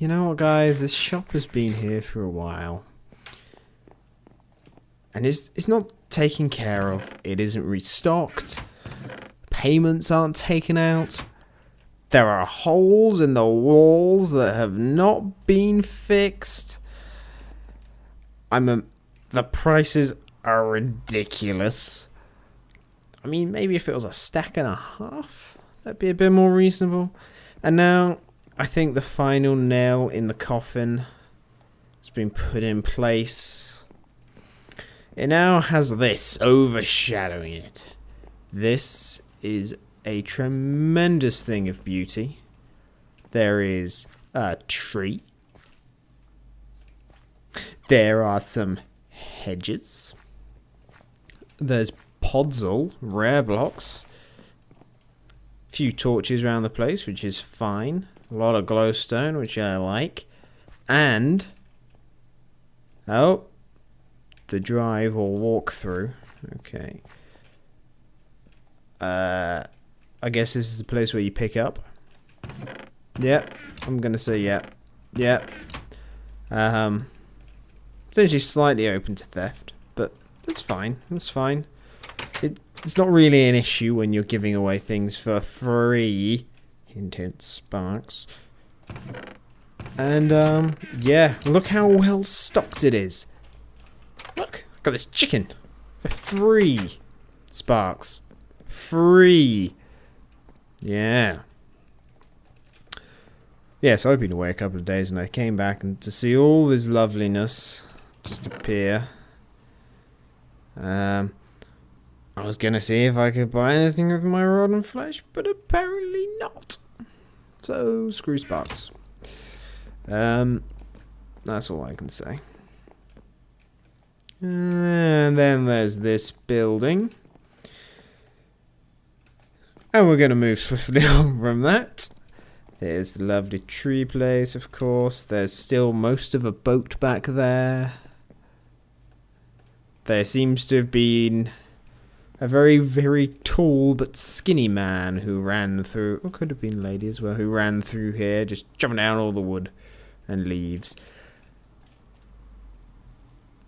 You know what, guys? This shop has been here for a while. And it's not taken care of. It isn't restocked. Payments aren't taken out. There are holes in the walls that have not been fixed. The prices are ridiculous. I mean, maybe if it was a stack and a half, that'd be a bit more reasonable. And now, I think the final nail in the coffin has been put in place. It now has this overshadowing it. This is a tremendous thing of beauty. There is a tree. There are some hedges. There's podzol, rare blocks. Few torches around the place, which is fine. A lot of glowstone, which I like. And oh, the drive or walk through. Okay. I guess this is the place where you pick up. Yep, I'm gonna say yep. Yep. Potentially slightly open to theft, but that's fine. That's fine. It's not really an issue when you're giving away things for free. Hint, hint, sparks. And, yeah, look how well stocked it is. Look, I've got this chicken for free. Sparks. Free. Yeah. Yeah, so I've been away a couple of days and I came back and to see all this loveliness just appear. I was gonna see if I could buy anything with my rod and flesh, but apparently not. So, screw Sparks. That's all I can say. And then there's this building. And we're gonna move swiftly on from that. There's the lovely tree place, of course. There's still most of a boat back there. There seems to have been a very, very tall but skinny man who ran through, or could have been a lady as well, who ran through here, just chopping down all the wood and leaves.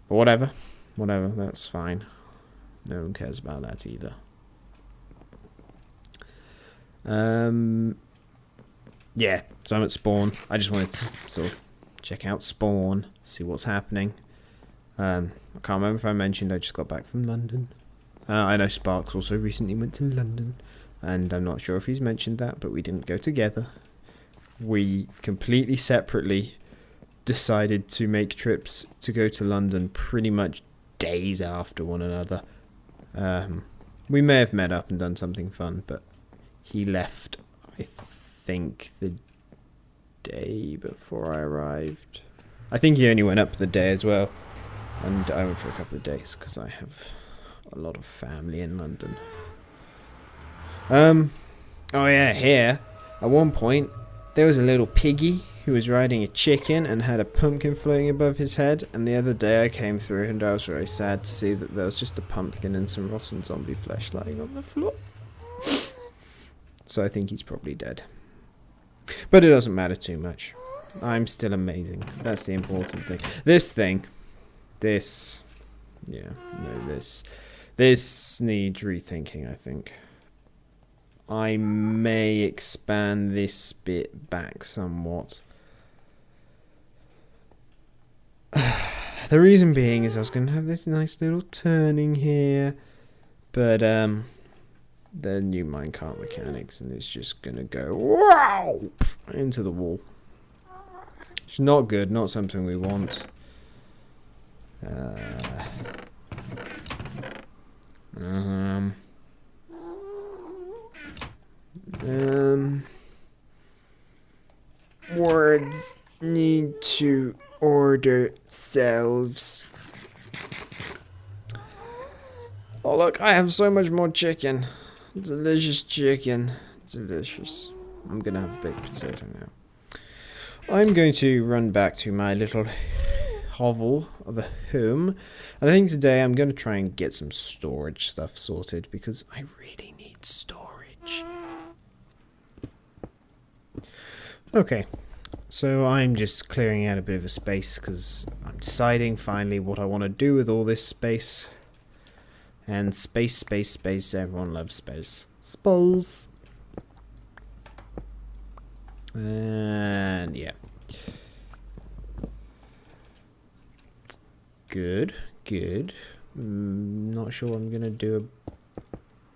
But whatever, that's fine. No one cares about that either. Yeah, so I'm at Spawn. I just wanted to sort of check out Spawn, see what's happening. I can't remember if I mentioned I just got back from London. I know Sparks also recently went to London, and I'm not sure if he's mentioned that, but we didn't go together. We completely separately decided to make trips to go to London pretty much days after one another. We may have met up and done something fun, but he left, I think, the day before I arrived. I think he only went up the day as well, and I went for a couple of days because I have a lot of family in London. Oh yeah, here at one point there was a little piggy who was riding a chicken and had a pumpkin floating above his head, and the other day I came through and I was very sad to see that there was just a pumpkin and some rotten zombie flesh lying on the floor. So I think he's probably dead. But it doesn't matter too much. I'm still amazing. That's the important thing. This needs rethinking, I think. I may expand this bit back somewhat. The reason being is I was going to have this nice little turning here, but the new minecart mechanics, and it's just going to go wow into the wall. It's not good, not something we want. Words need to order selves. Oh look, I have so much more chicken. Delicious chicken. Delicious. I'm gonna have a baked potato now. I'm going to run back to my little hovel of a home, and I think today I'm going to try and get some storage stuff sorted because I really need storage. Okay, So I'm just clearing out a bit of a space because I'm deciding finally what I want to do with all this space. And space, space, space, everyone loves space. Space! And yeah. Good, good. Not sure what I'm going to do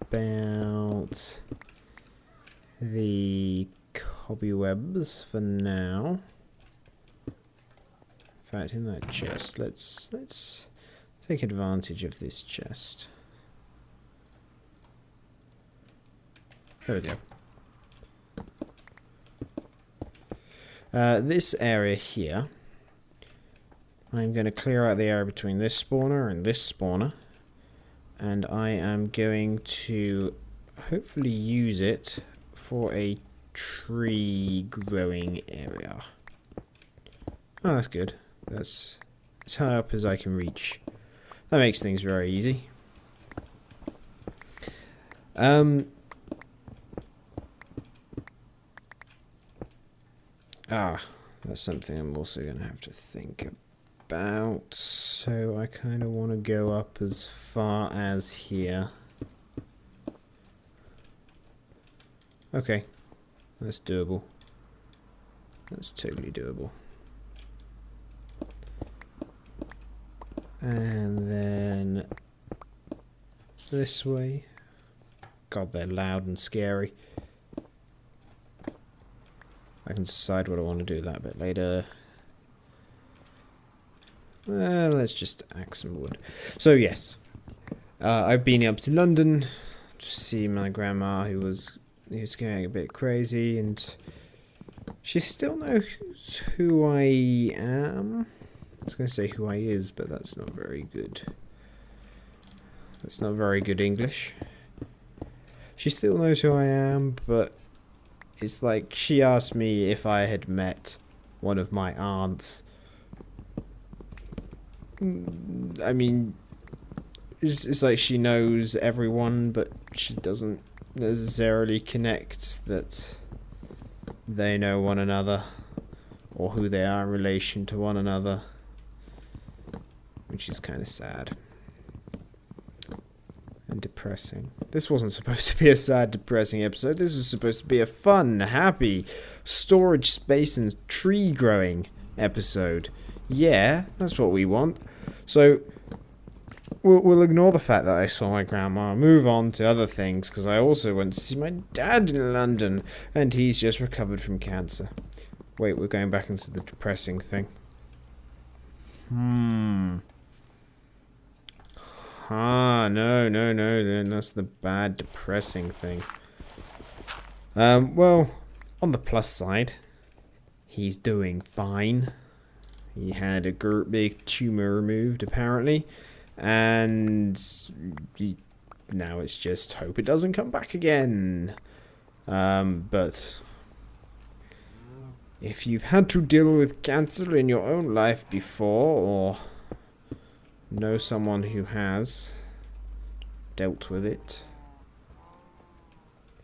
about the cobwebs for now. In fact, in that chest, let's take advantage of this chest. There we go. This area here, I'm going to clear out the area between this spawner and this spawner, and I am going to hopefully use it for a tree growing area. Oh, that's good. That's as high up as I can reach. That makes things very easy. That's something I'm also going to have to think about. So I kind of want to go up as far as here. Okay, that's doable. That's totally doable. And then this way. God, they're loud and scary. I can decide what I want to do that bit later. Let's just axe some wood. So yes, I've been up to London to see my grandma, who was going a bit crazy, and she still knows who I am. I was going to say who I is, but that's not very good. That's not very good English. She still knows who I am, but it's like she asked me if I had met one of my aunts. I mean, it's like she knows everyone, but she doesn't necessarily connect that they know one another or who they are in relation to one another, which is kind of sad and depressing. This wasn't supposed to be a sad, depressing episode. This was supposed to be a fun, happy, storage space and tree growing episode. Yeah, that's what we want. So we'll ignore the fact that I saw my grandma, move on to other things, because I also went to see my dad in London, and he's just recovered from cancer. Wait, we're going back into the depressing thing. No, then that's the bad, depressing thing. Well, on the plus side, he's doing fine. He had a big tumor removed, apparently, and now it's just hope it doesn't come back again. But if you've had to deal with cancer in your own life before, or know someone who has dealt with it,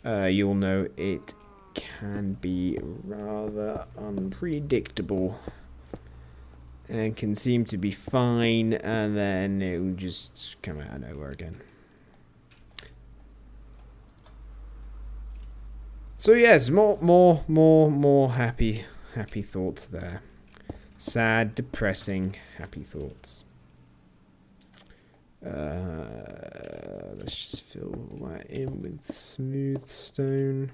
you'll know it can be rather unpredictable and can seem to be fine, and then it will just come out of nowhere again. So yes, more happy thoughts there. Sad, depressing, happy thoughts. Let's just fill that in with smooth stone.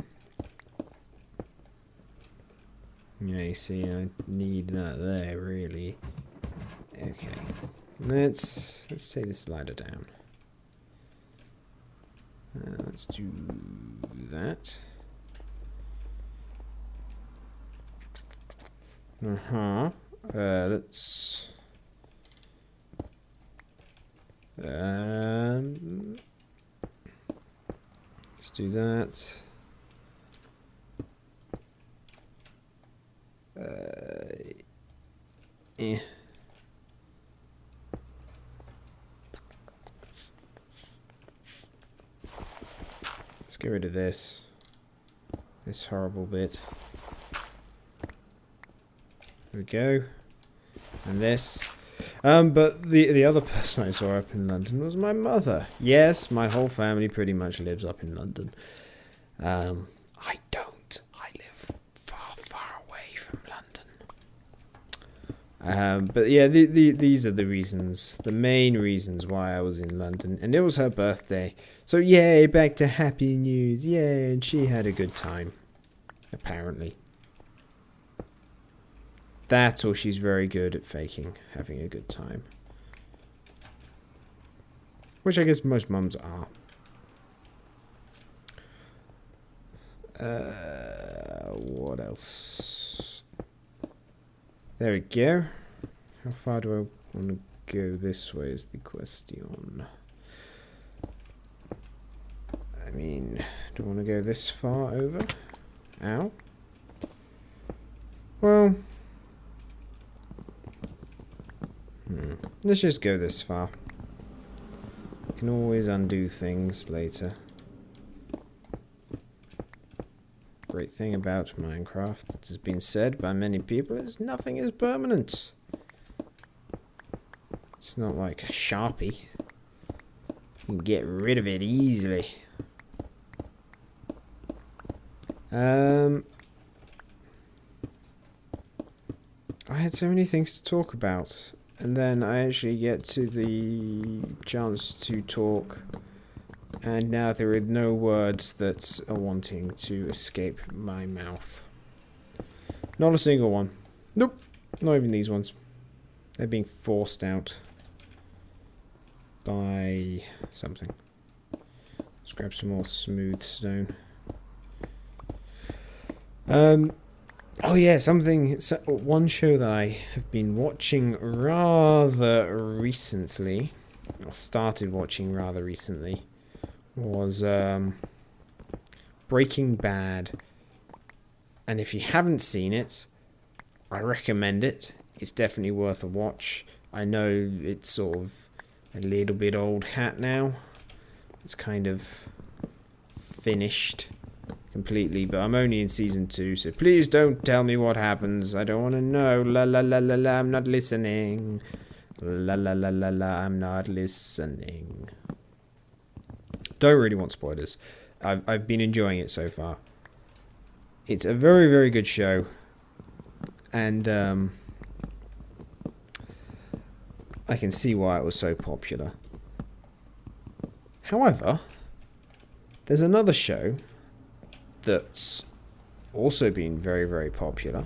Yeah, you see, I need that there, really. Okay, let's take this ladder down. Let's do that. Let's do that. Let's get rid of this horrible bit. There we go. And this. But the other person I saw up in London was my mother. Yes, my whole family pretty much lives up in London. I don't. I live far, far away from London. But yeah, these are the reasons, the main reasons why I was in London. And it was her birthday. So yay, back to happy news. Yay, and she had a good time. Apparently. That or she's very good at faking having a good time. Which I guess most mums are. What else? There we go. How far do I want to go this way is the question. I mean, do I want to go this far over? Ow. Well... let's just go this far. You can always undo things later. Great thing about Minecraft that has been said by many people is nothing is permanent. It's not like a Sharpie. You can get rid of it easily. I had so many things to talk about. And then I actually get to the chance to talk, and now there are no words that are wanting to escape my mouth. Not a single one. Nope, not even these ones. They're being forced out by something. Let's grab some more smooth stone. Oh yeah, one show that I have been watching rather recently, or started watching rather recently, was Breaking Bad. And if you haven't seen it, I recommend it. It's definitely worth a watch. I know it's sort of a little bit old hat now. It's kind of finished completely, but I'm only in season 2, so please don't tell me what happens. I don't want to know. La la la la la, I'm not listening. La la la la la, I'm not listening. Don't really want spoilers. I've been enjoying it so far. It's a very, very good show. And I can see why it was so popular. However, there's another show that's also been very, very popular,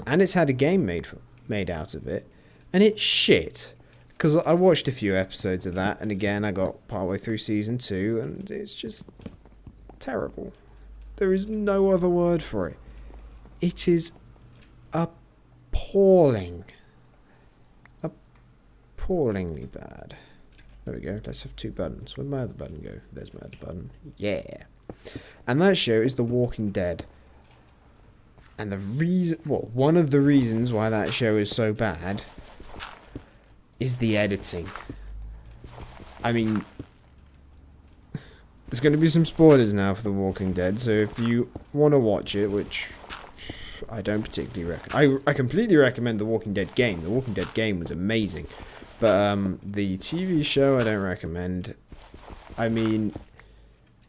and it's had a game made out of it, and it's shit. Because I watched a few episodes of that, and again, I got partway through season 2, and it's just terrible. There is no other word for it. It is appalling. Appallingly bad. There we go. Let's have 2 buttons. Where'd my other button go? There's my other button. Yeah. And that show is The Walking Dead. And the reason, well, one of the reasons why that show is so bad is the editing. I mean, there's going to be some spoilers now for The Walking Dead, so if you want to watch it, which I don't particularly recommend. I completely recommend The Walking Dead game. The Walking Dead game was amazing. But the TV show I don't recommend. I mean,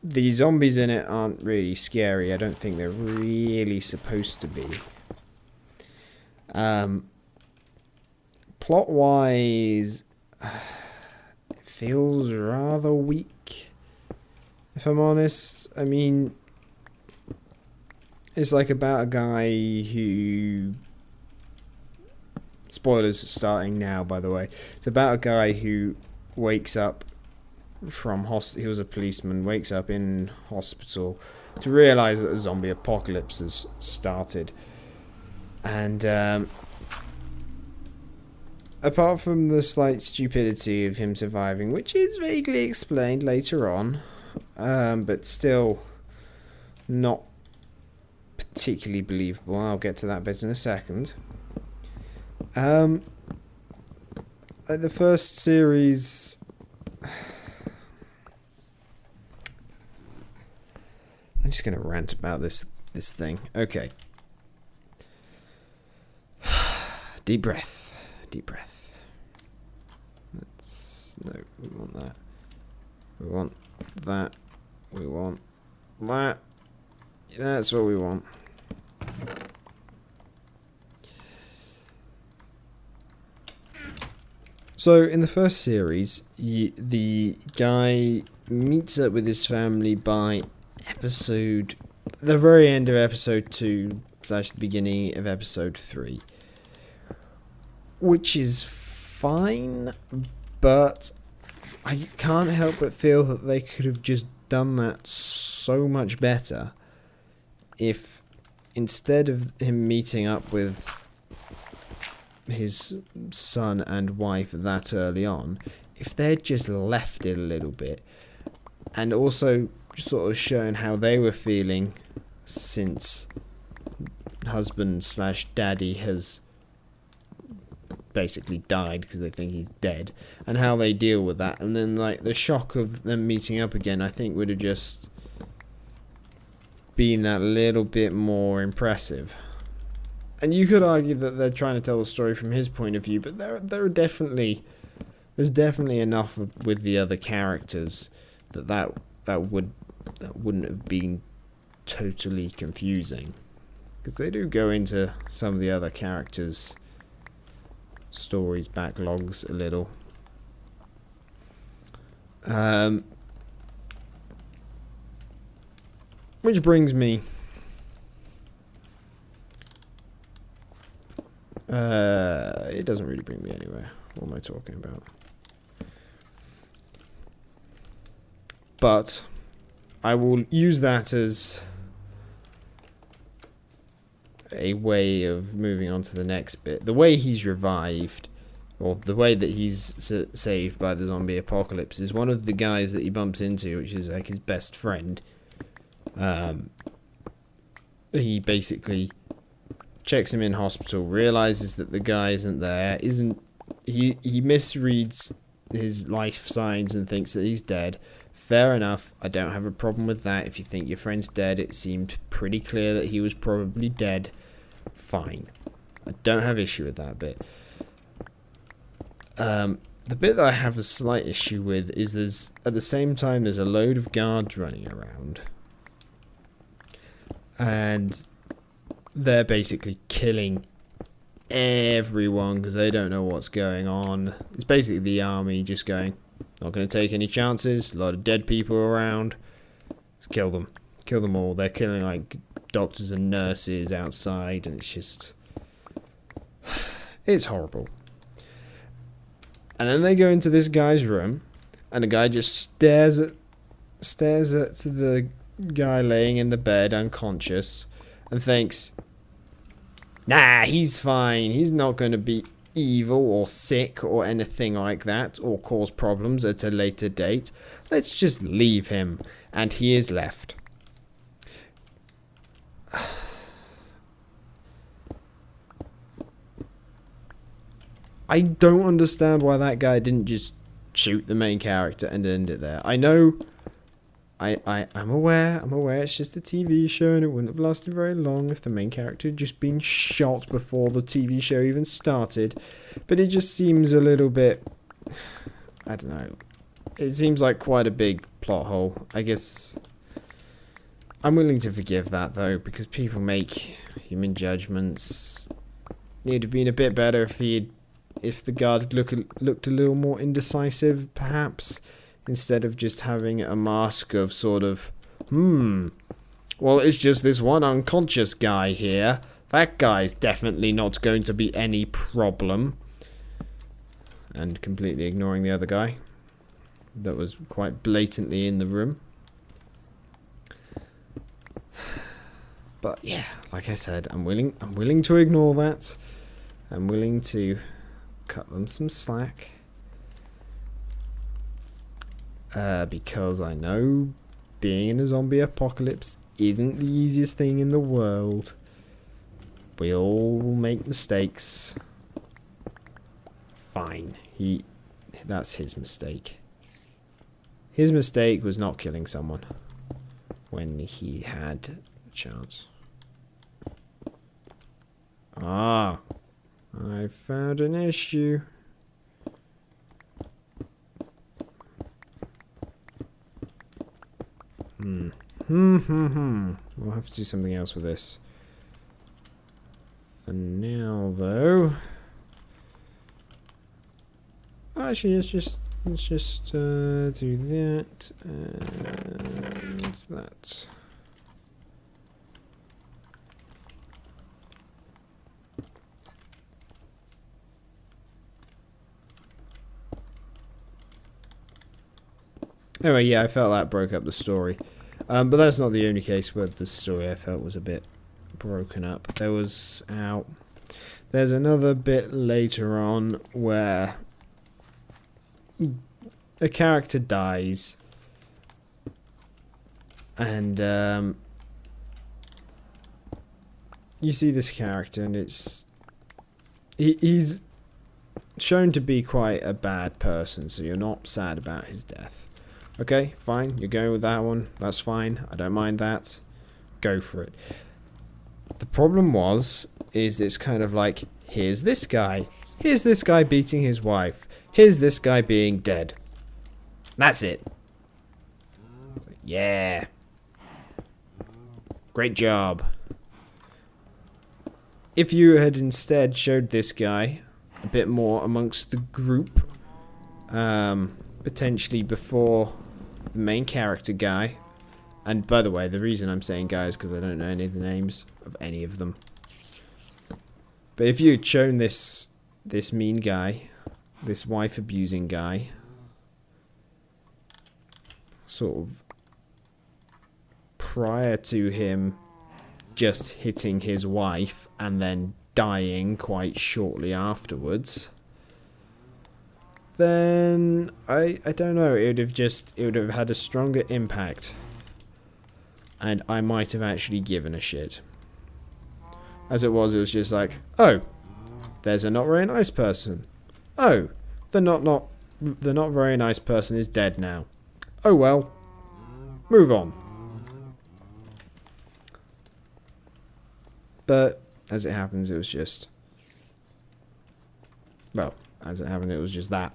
the zombies in it aren't really scary. I don't think they're really supposed to be. Plot-wise, it feels rather weak, if I'm honest. I mean, it's like about a guy who... Spoilers starting now, by the way. It's about a guy who wakes up from he was a policeman, wakes up in hospital to realise that a zombie apocalypse has started. And apart from the slight stupidity of him surviving, which is vaguely explained later on, but still not particularly believable. I'll get to that bit in a second. Like the first series, I'm just going to rant about this thing. Okay. Deep breath. Deep breath. No, we want that. We want that. We want that. That's what we want. So, in the first series, the guy meets up with his family by the very end of episode 2 / the beginning of episode 3. Which is fine, but I can't help but feel that they could have just done that so much better if, instead of him meeting up with his son and wife that early on, if they'd just left it a little bit and also sort of shown how they were feeling since husband/daddy has basically died because they think he's dead, and how they deal with that, and then like the shock of them meeting up again, I think would have just been that little bit more impressive. And you could argue that they're trying to tell the story from his point of view, but there's definitely enough with the other characters that wouldn't have been totally confusing, because they do go into some of the other characters' stories, backlogs a little. Which brings me it doesn't really bring me anywhere. What am I talking about? But I will use that as a way of moving on to the next bit. The way he's revived, or the way that he's saved by the zombie apocalypse, is one of the guys that he bumps into, which is like his best friend. He basically checks him in hospital, realizes that the guy isn't there, he misreads his life signs and thinks that he's dead. Fair enough, I don't have a problem with that. If you think your friend's dead, it seemed pretty clear that he was probably dead. Fine. I don't have issue with that bit. The bit that I have a slight issue with is at the same time there's a load of guards running around. And they're basically killing everyone because they don't know what's going on. It's basically the army just going, not going to take any chances. A lot of dead people around. Let's kill them. Kill them all. They're killing like doctors and nurses outside, and it's just, it's horrible. And then they go into this guy's room, and the guy just stares at the guy laying in the bed unconscious, and thinks, nah, he's fine. He's not going to be evil or sick or anything like that, or cause problems at a later date. Let's just leave him. And he is left. I don't understand why that guy didn't just shoot the main character and end it there. I know, I'm aware it's just a TV show and it wouldn't have lasted very long if the main character had just been shot before the TV show even started. But it just seems a little bit, I don't know, it seems like quite a big plot hole. I guess I'm willing to forgive that though, because people make human judgments. It would have been a bit better if the guard looked a little more indecisive, perhaps, instead of just having a mask of sort of, well, it's just this one unconscious guy here. That guy's definitely not going to be any problem. And completely ignoring the other guy that was quite blatantly in the room. But yeah, like I said, I'm willing to ignore that. I'm willing to cut them some slack. Because I know being in a zombie apocalypse isn't the easiest thing in the world. We all make mistakes. Fine. That's his mistake. His mistake was not killing someone when he had a chance. I I found an issue. We'll have to do something else with this. For now, though. Actually, let's just do that and that. Anyway, yeah, I felt that broke up the story. But that's not the only case where the story I felt was a bit broken up. There's another bit later on where a character dies, and you see this character, and he's shown to be quite a bad person, so you're not sad about his death. Okay, fine, you're going with that one, that's fine, I don't mind that, go for it. The problem is it's kind of like, here's this guy beating his wife, here's this guy being dead. That's it. Like, yeah. Great job. If you had instead showed this guy a bit more amongst the group, potentially before the main character guy, and by the way, the reason I'm saying guy is because I don't know any of the names of any of them. But if you had shown this mean guy, this wife abusing guy, sort of prior to him just hitting his wife and then dying quite shortly afterwards, then I don't know, it would have had a stronger impact, and I might have actually given a shit. As it was just like, oh, there's a not very nice person. Oh, the not very nice person is dead now. Oh well, move on. But as it happens, it was just, well, as it happened, it was just that.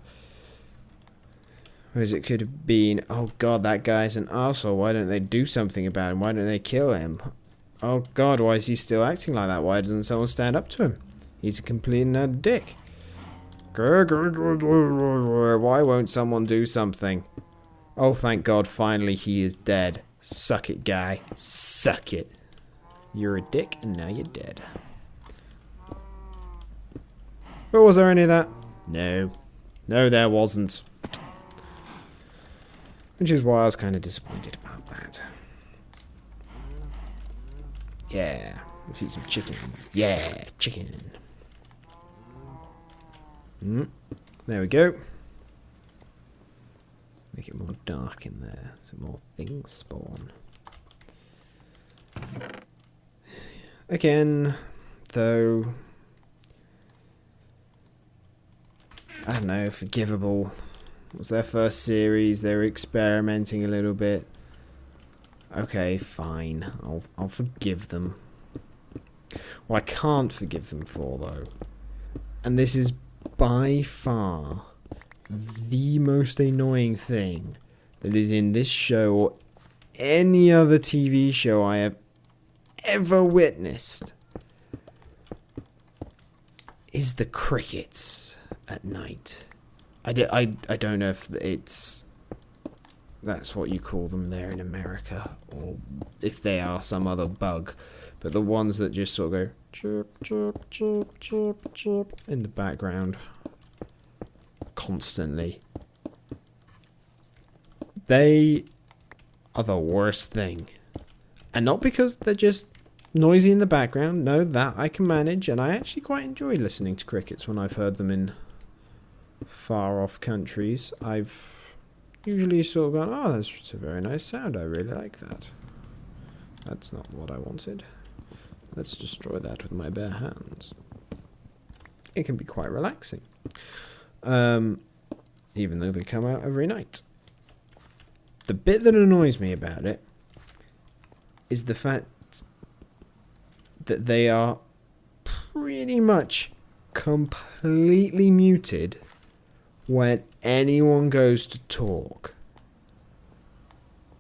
Whereas it could have been, oh god, that guy's an arsehole, why don't they do something about him? Why don't they kill him? Oh god, why is he still acting like that? Why doesn't someone stand up to him? He's a complete and utter dick. Why won't someone do something? Oh, thank god, finally he is dead. Suck it, guy. Suck it. You're a dick, and now you're dead. But was there any of that? No. No, there wasn't. Which is why I was kind of disappointed about that. Yeah. Let's eat some chicken. Yeah, chicken. There we go. Make it more dark in there so more things spawn. Again, though, I don't know, forgivable. It was their first series, they were experimenting a little bit. Okay, fine, I'll forgive them. What I can't forgive them for, though, and this is by far the most annoying thing that is in this show or any other TV show I have ever witnessed, is the crickets at night. I don't know if that's what you call them there in America, or if they are some other bug, but the ones that just sort of go chirp, chirp, chirp, chirp, chirp in the background constantly. They are the worst thing. And not because they're just noisy in the background. No, that I can manage, and I actually quite enjoy listening to crickets when I've heard them in far off countries. I've usually sort of gone, oh, that's just a very nice sound, I really like that. That's not what I wanted. Let's destroy that with my bare hands. It can be quite relaxing. Even though they come out every night. The bit that annoys me about it is the fact that they are pretty much completely muted when anyone goes to talk.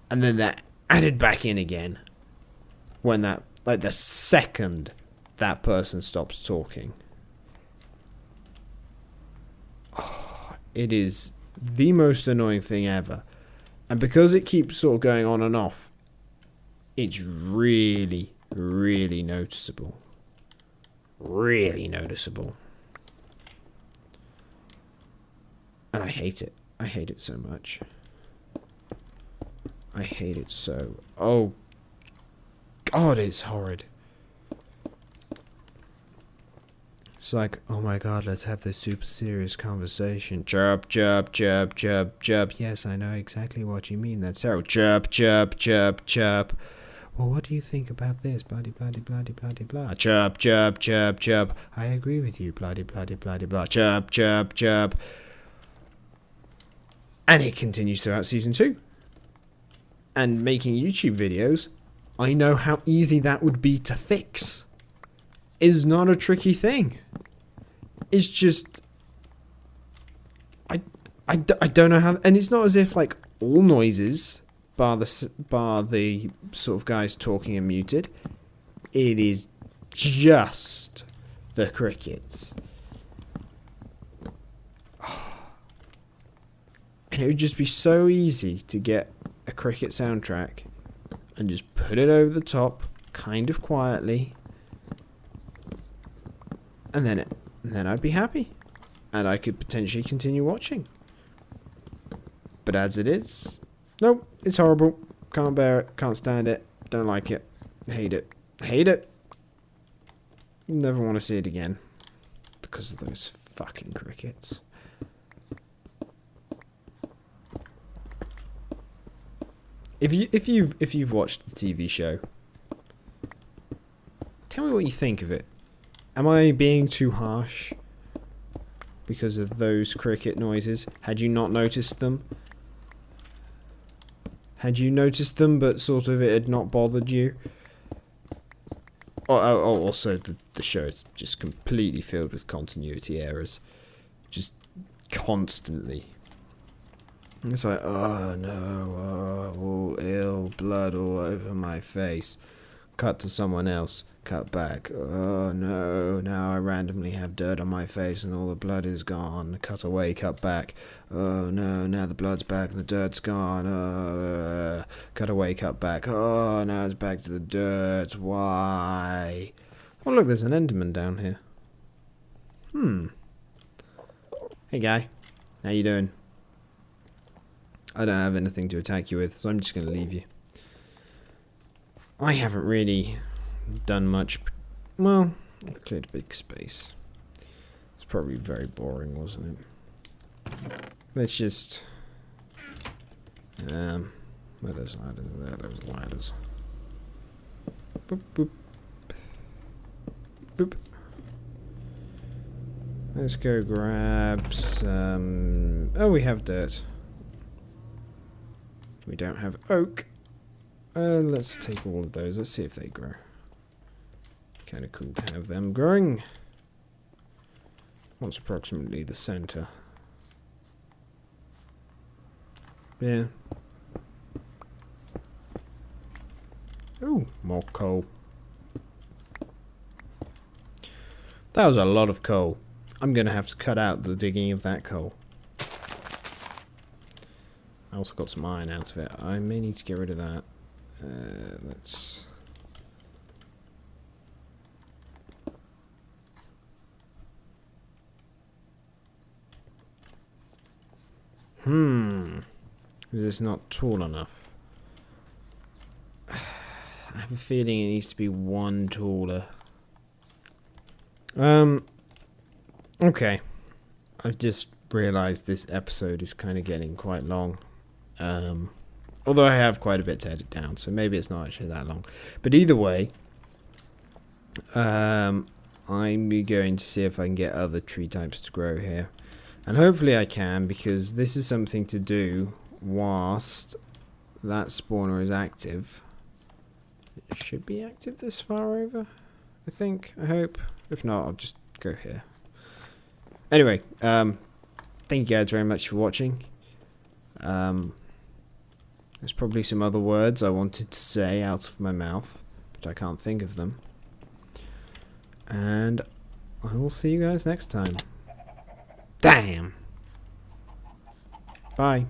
And then they're added back in again when that, like, the second that person stops talking. Oh, it is the most annoying thing ever. And because it keeps sort of going on and off, it's really, really noticeable. Really noticeable. And I hate it. I hate it so much. I hate it so. Oh, God, it's horrid. It's like, oh my God, let's have this super serious conversation. Chirp, chirp, chirp, chirp, chirp. Yes, I know exactly what you mean. That's terrible. Chirp, chirp, chirp, chirp. Well, what do you think about this? Bloody, bloody, bloody, bloody, blah. Chirp, chirp, chirp, chirp. I agree with you. Bloody, bloody, bloody, blah. Chirp, chirp, chirp. And it continues throughout season 2. And making YouTube videos, I know how easy that would be to fix. Is not a tricky thing. It's just, I don't know how, and it's not as if like all noises, bar the sort of guys talking are muted. It is just the crickets. And it would just be so easy to get a cricket soundtrack and just put it over the top, kind of quietly, and then I'd be happy, and I could potentially continue watching. But as it is, nope, it's horrible. Can't bear it. Can't stand it. Don't like it. Hate it. Hate it. Never want to see it again because of those fucking crickets. If you've watched the TV show, tell me what you think of it. Am I being too harsh because of those cricket noises? Had you not noticed them? Had you noticed them, but sort of it had not bothered you? Also, the show is just completely filled with continuity errors. Just constantly. It's like, oh no, all ill, blood all over my face. Cut to someone else. Cut back. Oh no, now I randomly have dirt on my face and all the blood is gone. Cut away, cut back. Oh no, now the blood's back and the dirt's gone. Cut away, cut back. Oh, now it's back to the dirt. Why? Oh look, there's an Enderman down here. Hey guy, how you doing? I don't have anything to attack you with, so I'm just going to leave you. I haven't really done much. Well, I cleared a big space. It's probably very boring, wasn't it? Let's just... where those ladders? There, those ladders. Boop, boop. Boop. Let's go grab some... Oh, we have dirt. We don't have oak. Let's take all of those. Let's see if they grow. Kind of cool to have them growing. What's approximately the center? Yeah. Ooh, more coal. That was a lot of coal. I'm going to have to cut out the digging of that coal. I also got some iron out of it. I may need to get rid of that. Let's... Is this not tall enough? I have a feeling it needs to be one taller. Okay. I've just realised this episode is kind of getting quite long. Although I have quite a bit to edit down, so maybe it's not actually that long. But either way, I'm going to see if I can get other tree types to grow here. And hopefully I can, because this is something to do whilst that spawner is active. It should be active this far over, I think, I hope. If not, I'll just go here. Anyway, thank you guys very much for watching. There's probably some other words I wanted to say out of my mouth, but I can't think of them. And I will see you guys next time. Damn! Bye.